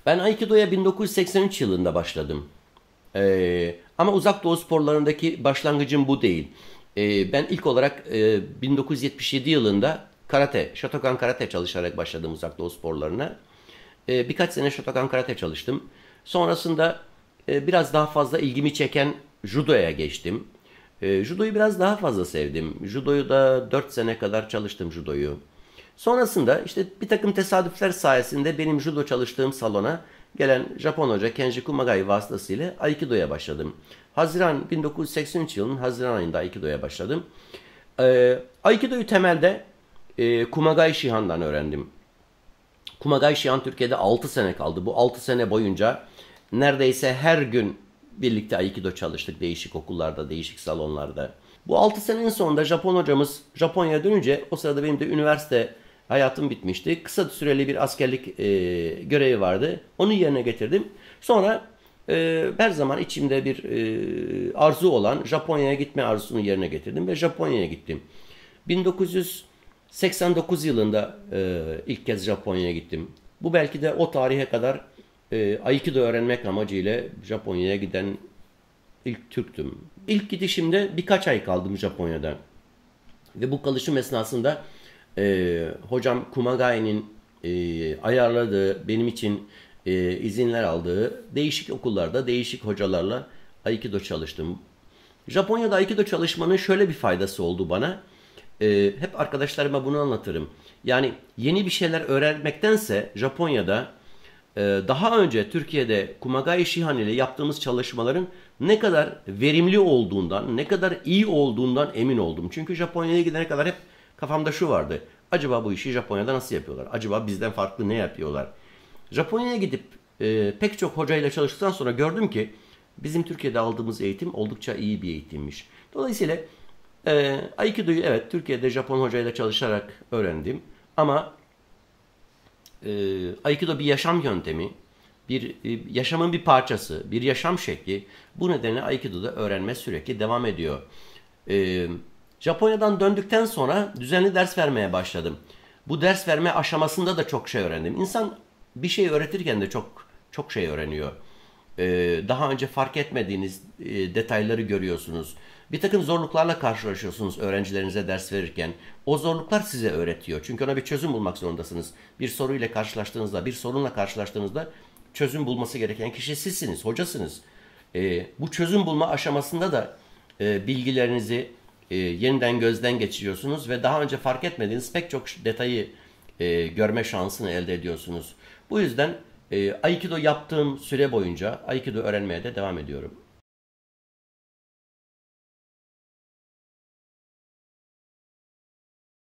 Ben Aikido'ya 1983 yılında başladım. Ama uzak doğu sporlarındaki başlangıcım bu değil. Ben ilk olarak 1977 yılında karate, Shotokan karate çalışarak başladım uzak doğu sporlarına. Birkaç sene Shotokan karate çalıştım. Sonrasında biraz daha fazla ilgimi çeken judoya geçtim. Judoyu biraz daha fazla sevdim. Judoyu da 4 sene kadar çalıştım judoyu. Sonrasında işte bir takım tesadüfler sayesinde benim judo çalıştığım salona gelen Japon hoca Kenji Kumagai vasıtasıyla Aikido'ya başladım. 1983 yılının Haziran ayında Aikido'ya başladım. Aikido'yu temelde Kumagai Shihan'dan öğrendim. Kumagai Shihan Türkiye'de 6 sene kaldı. Bu 6 sene boyunca neredeyse her gün birlikte Aikido çalıştık değişik okullarda, değişik salonlarda. Bu 6 senenin sonunda Japon hocamız Japonya'ya dönünce o sırada benim de üniversite hayatım bitmişti. Kısa süreli bir askerlik görevi vardı. Onu yerine getirdim. Sonra her zaman içimde bir arzu olan Japonya'ya gitme arzusunu yerine getirdim ve Japonya'ya gittim. 1989 yılında ilk kez Japonya'ya gittim. Bu belki de o tarihe kadar Aikido öğrenmek amacıyla Japonya'ya giden ilk Türktüm. İlk gidişimde birkaç ay kaldım Japonya'da. Ve bu kalışım esnasında hocam Kumagai'nin ayarladığı, benim için izinler aldığı değişik okullarda, değişik hocalarla Aikido çalıştım. Japonya'da Aikido çalışmanın şöyle bir faydası oldu bana. Hep arkadaşlarıma bunu anlatırım. Yani yeni bir şeyler öğrenmektense Japonya'da daha önce Türkiye'de Kumagai Shihan ile yaptığımız çalışmaların ne kadar verimli olduğundan, ne kadar iyi olduğundan emin oldum. Çünkü Japonya'ya gidene kadar hep kafamda şu vardı. Acaba bu işi Japonya'da nasıl yapıyorlar? Acaba bizden farklı ne yapıyorlar? Japonya'ya gidip pek çok hocayla çalıştıktan sonra gördüm ki bizim Türkiye'de aldığımız eğitim oldukça iyi bir eğitimmiş. Dolayısıyla Aikido'yu evet Türkiye'de Japon hocayla çalışarak öğrendim. Ama Aikido bir yaşam yöntemi, bir yaşamın bir parçası, bir yaşam şekli. Bu nedenle Aikido'da öğrenme sürekli devam ediyor. E, Japonya'dan döndükten sonra düzenli ders vermeye başladım. Bu ders verme aşamasında da çok şey öğrendim. İnsan bir şey öğretirken de çok şey öğreniyor. Daha önce fark etmediğiniz detayları görüyorsunuz. Bir takım zorluklarla karşılaşıyorsunuz öğrencilerinize ders verirken. O zorluklar size öğretiyor. Çünkü ona bir çözüm bulmak zorundasınız. Bir soruyla karşılaştığınızda, bir sorunla karşılaştığınızda çözüm bulması gereken kişi sizsiniz, hocasınız. Bu çözüm bulma aşamasında da bilgilerinizi yeniden gözden geçiriyorsunuz ve daha önce fark etmediğiniz pek çok detayı görme şansını elde ediyorsunuz. Bu yüzden Aikido yaptığım süre boyunca Aikido öğrenmeye de devam ediyorum.